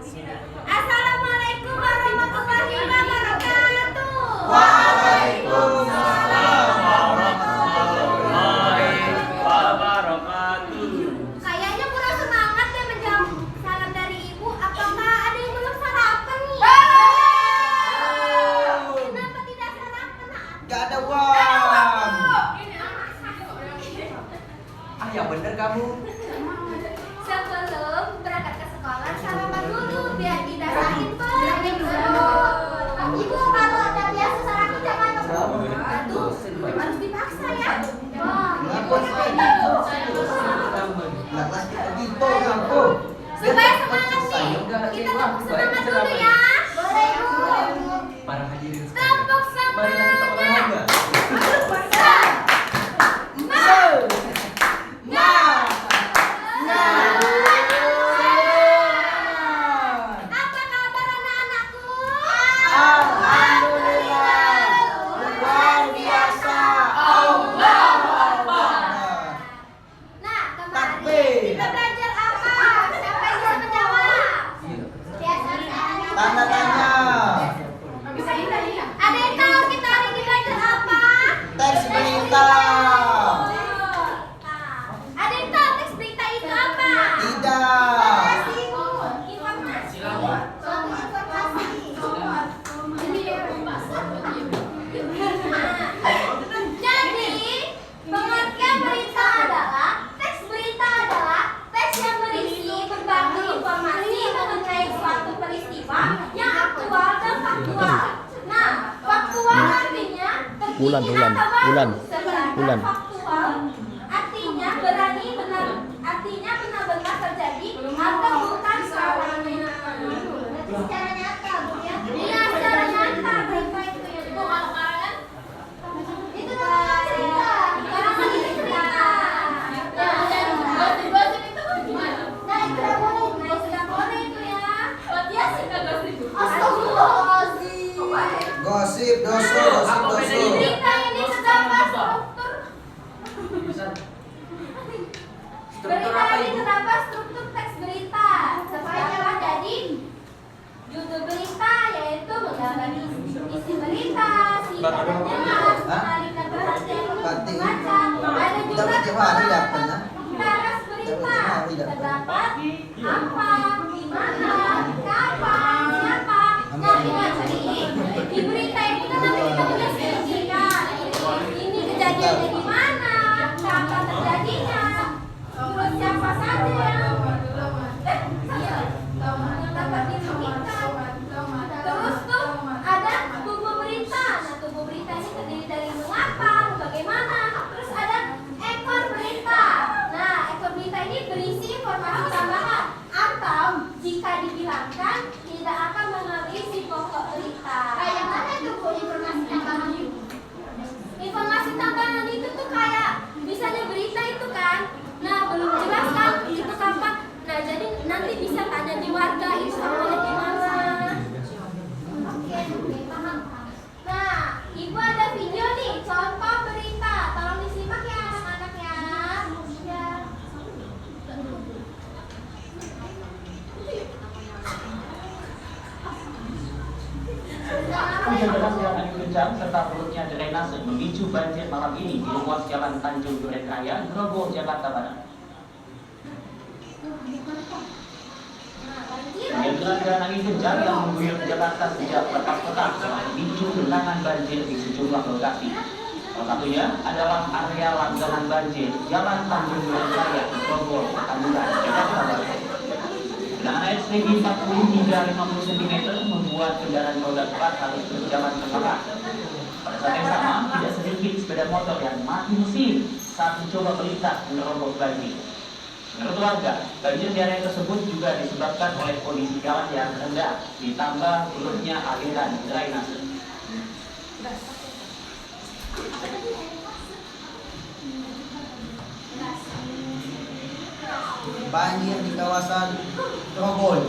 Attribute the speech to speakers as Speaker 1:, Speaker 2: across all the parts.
Speaker 1: Assalamualaikum warahmatullahi wabarakatuh.
Speaker 2: Waalaikumsalam warahmatullahi wabarakatuh.
Speaker 1: Kayaknya kurang semangat ya menjawab salam dari ibu. Apakah ada yang belum sarapan nih? Kenapa tidak sarapan?
Speaker 2: Gak ada uang. Ah, yang bener kamu.
Speaker 1: Sebelum berangkat ke sekolah, sarapan dulu biar didasain banyak betul. Ibu kalau ada biasa sarapan jangan aduh, harus dipaksa ya.
Speaker 2: Kenapa sih? Nah, kelas kita gitu ngaku.
Speaker 1: Supaya semangat nih. Kita tepuk semangat dulu ya. Boleh ibu.
Speaker 2: Para hadirin
Speaker 1: Tepuk
Speaker 2: marilah kita olahraga.
Speaker 1: Apa kabar anak-anakku?
Speaker 2: Alhamdulillah, luar biasa. Allahu Akbar.
Speaker 1: Nah, kemarin
Speaker 2: Takbir.
Speaker 1: kita belajar apa? Siapa yang bisa menjawab?
Speaker 2: Tanda tanya.
Speaker 1: Ada yang tahu kita hari ini belajar apa?
Speaker 2: Teks berita.
Speaker 1: Ada yang tahu teks berita itu apa?
Speaker 2: Tidak.
Speaker 1: Informasi. Jadi, pengertian berita adalah teks berita adalah teks yang berisi berbagai informasi mengenai suatu peristiwa yang aktual dan faktual. Nah, faktual artinya
Speaker 3: Bulan.
Speaker 1: sedangkan faktual artinya artinya benar-benar terjadi atau bukan selamanya. Secara nyata, Bu ya? Iya, secara nyata. Berapa itu ya, Bu? Itu namanya cerita. Sekarang lagi cerita. Gosip itu gimana? Nah, itu nggak boleh. Nah, itu nggak boleh itu ya. Dia sih nggak gosip. Astagfirullahaladzim.
Speaker 2: Gosip doso.
Speaker 1: Berita ini terdapat struktur. Berita ini terdapat struktur teks berita. Seperti jadi judul berita yaitu menggambar isi berita, singkat dan jelas, mengalihkan perhatian untuk membaca. Ada juga naras berita. Terdapat apa, di mana, kapan, siapa. Nah, ingat nih, di berita itu kan nanti kita punya spesifikan. Ini kejadiannya di mana, kapan terjadinya, terus siapa saja yang dapat dirugikan. Terus tuh ada tubuh berita. Nah, tubuh berita ini terdiri dari mengapa, bagaimana. Terus ada ekor berita. Nah, ekor berita ini berisi informasi tambahan atau jika dibilangkan tidak akan mengalami si pokok berita. Kayak mana tuh Bu informasi tambahan? Informasi tambahan itu tuh kayak misalnya berita itu kan. Nah, belum jelas kan itu kapan. Nah, jadi nanti bisa tanya di warga itu sampai di mana. Oke, paham. Nah, Ibu ada video nih, contoh berita. Tolong disimak ya anak-anak ya. Ya.
Speaker 4: Hujan deras yang angin kencang serta turutnya drainase memicu banjir malam ini di ruas Jalan Tanjung Duren Raya, Grogol, Jakarta Barat. Hujan dan angin kencang yang mengguyur Jakarta sejak petang memicu genangan banjir di sejumlah lokasi. Salah satunya adalah area langganan banjir Jalan Tanjung Duren Raya, Grogol, Petamburan, Jakarta Barat. Genangan air setinggi 40 hingga 50 cm membuat kendaraan roda 4 harus berjalan terlarang. Pada saat yang sama, tidak sedikit sepeda motor yang mati mesin saat mencoba melintas menerobos banjir. Menurut warga, banjir di area tersebut juga disebabkan oleh kondisi jalan yang rendah, ditambah buruknya aliran drainase.
Speaker 2: Banjir di kawasan Grogol.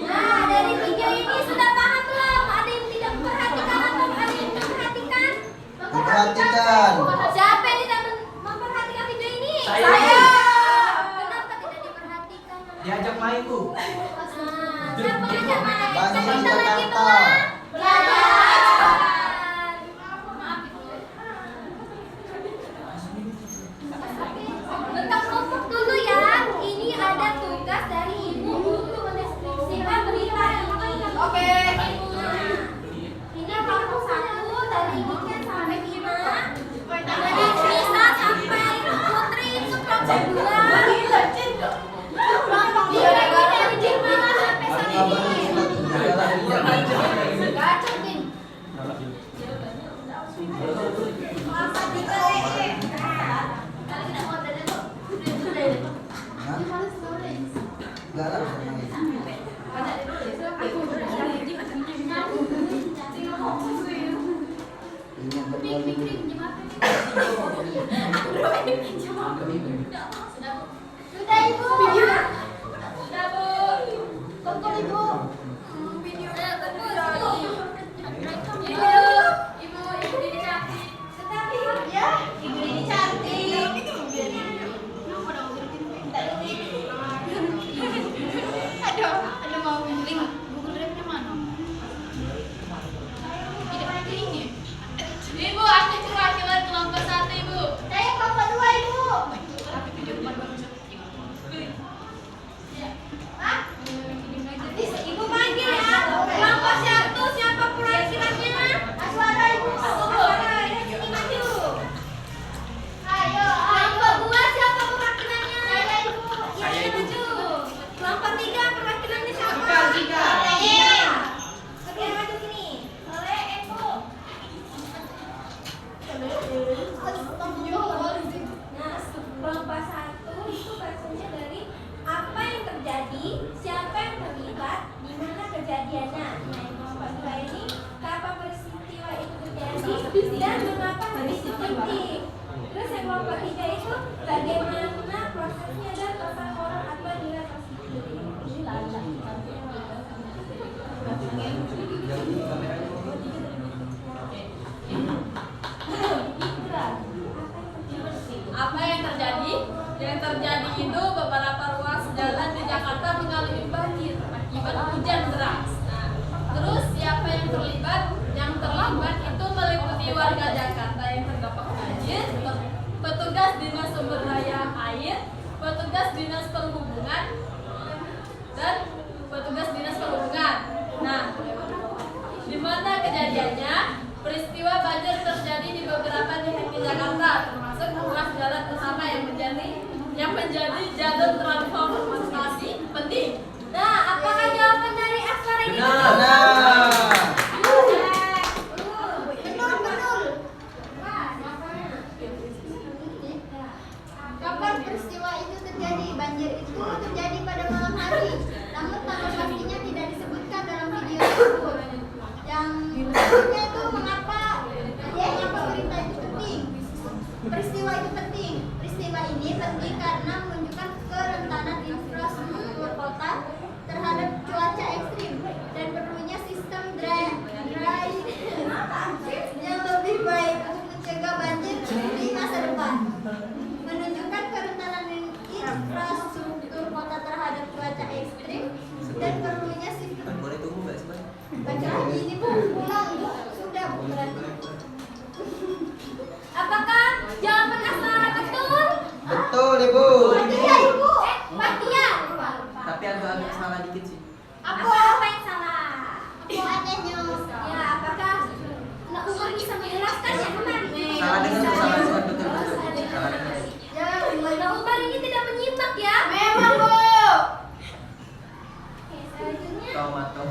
Speaker 1: Nah, dari video ini sudah paham belum? Ada yang tidak memperhatikan atau ada yang memperhatikan?
Speaker 2: Memperhatikan.
Speaker 1: Siapa yang tidak memperhatikan video ini?
Speaker 2: Saya.
Speaker 1: Kenapa tidak diperhatikan?
Speaker 2: Diajak
Speaker 3: Ibu.
Speaker 1: Siapa ngajak main? Kan
Speaker 2: Banjir
Speaker 1: kita lagi
Speaker 2: Jakarta.
Speaker 1: belajar. Bentar kelompok dulu ya. Ini ada tugas dari ibu untuk mendeskripsikan berita ini. Oke. Ini kelompok 1 dari Iken sampai Kina. Dari Nisa sampai Putri itu kelompok 2. Kelompok 3 dari Jirma sampai Sani. Gacor, Kim. Kelompok 3 kali kita mau ada tuh.
Speaker 2: Hah? Enggak lah, bisa main. Ini yang kedua dulu.
Speaker 1: Sudah ibu. Sudah bu. Kumpul ibu. Ibu ini cantik. Sudah ibu. Ya. Ibu ini cantik.
Speaker 5: Ada mau link Google Drive-nya mana? Ini. Ibu, aku perwakilan kelompok 1, Ibu.
Speaker 1: Saya kelompok 2 ibu. Hah? Ibu panggil ya. Kelompok 1 siapa perwakilannya? Aswara ibu. Aswara dari sini maju. Ayo. Kelompok 2 siapa perwakilannya? Saya ibu. Saya maju. Kelompok 3 perwakilannya siapa? Saya. Oke maju sini. Oleh ibu. Nah, kelompok 1 itu bahasanya dari apa yang terjadi, siapa yang terlibat, di mana kejadiannya. Nah, yang kelompok 2 ini kapan peristiwa itu terjadi dan mengapa harus itu penting. Terus yang kelompok 3 itu bagaimana prosesnya dan tentang orang atau nilai positif. Ini lancar.
Speaker 5: Apa yang terjadi? Yang terjadi itu beberapa ruas jalan di Jakarta mengalami banjir akibat hujan deras. Nah, terus siapa yang terlibat? Yang terlibat itu meliputi warga Jakarta yang terdampak banjir, petugas dinas sumber daya air, petugas dinas perhubungan, dan petugas dinas perhubungan. Nah, di mana kejadiannya? Peristiwa banjir terjadi di beberapa titik di Jakarta, termasuk ruas jalan utama yang menjadi jalur transportasi penting.
Speaker 1: Nah, apakah jawaban dari Aswara ini?
Speaker 3: Benar.
Speaker 1: Betul.
Speaker 6: Kapan peristiwa itu terjadi? Banjir itu terjadi pada malam hari. Namun tanggal pastinya tidak disebutkan dalam video tersebut. Yang berikutnya itu mengapa berita itu penting? Peristiwa itu penting. Peristiwa ini penting karena menunjukkan kerentanan infrastruktur kota terhadap cuaca ekstrim dan perlunya sistem drainase yang lebih baik untuk mencegah banjir di masa depan. Menunjukkan kerentanan infrastruktur kota terhadap cuaca ekstrim dan perlunya sistem.
Speaker 3: Boleh tunggu nggak sih, Bang?
Speaker 6: Bacaan ini Bu, pulang Bu. Sudah Bu berarti.
Speaker 1: Apakah jawaban Aswara betul?
Speaker 2: Betul, Ibu.
Speaker 1: Iya, Ibu. Patia.
Speaker 3: Tapi agak salah dikit sih.
Speaker 1: Apa yang salah?
Speaker 6: Aku adanya.
Speaker 1: Ya, apakah Nak Umar bisa menjelaskan ya teman?
Speaker 3: Salah dengar tuh, salah dengar, betul. Salah dengar.
Speaker 6: Ya,
Speaker 1: Nak Umar ini tidak menyimak ya?
Speaker 6: memang Bu.
Speaker 1: Oke, selanjutnya.
Speaker 3: Tomato.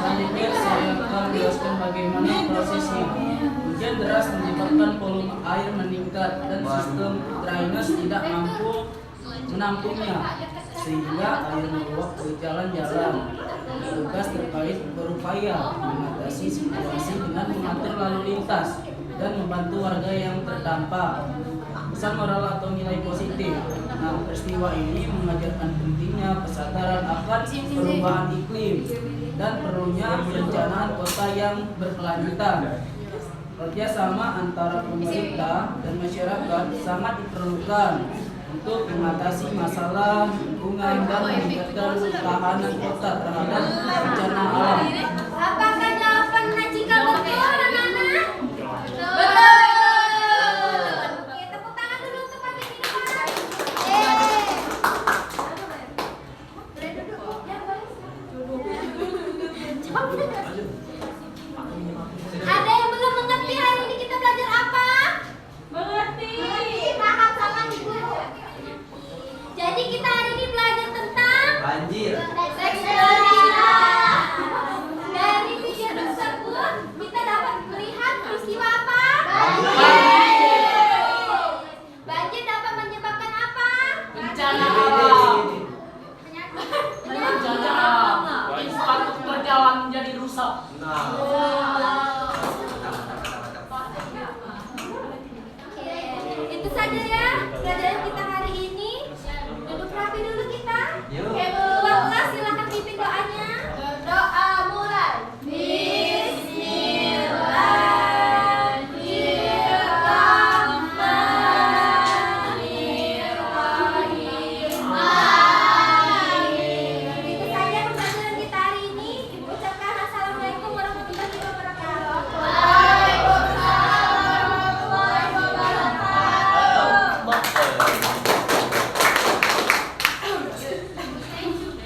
Speaker 7: Selanjutnya saya akan menjelaskan bagaimana prosesnya. Hujan deras menyebabkan volume air meningkat dan sistem drainase tidak mampu menampungnya, sehingga air meluap ke jalan-jalan. Petugas terkait berupaya mengatasi situasi dengan mengatur lalu lintas dan membantu warga yang terdampak. Pesan moral atau nilai positif. Nah, peristiwa ini mengajarkan pentingnya kesadaran akan perubahan iklim dan dan perlunya perencanaan kota yang berkelanjutan. Kerjasama antara pemerintah dan masyarakat sangat diperlukan untuk mengatasi masalah lingkungan dan meningkatkan ketahanan kota terhadap bencana alam.
Speaker 1: Apakah jawaban Najika betul, anak-anak?
Speaker 5: Betul.
Speaker 1: Oke, tepuk tangan dulu untuk Pak di depan. Boleh duduk. Ya, boleh. Ada yang belum mengerti hari ini kita belajar apa?
Speaker 5: Mengerti.
Speaker 1: Paham sama ibu. Jadi kita hari ini belajar tentang
Speaker 3: Banjir.
Speaker 1: seksualitas. Dari video tersebut kita dapat melihat peristiwa apa? Banjir dapat menyebabkan apa?
Speaker 7: Bencana alam. Bencana alam. Infrastruktur jalan menjadi rusak.
Speaker 3: Nah,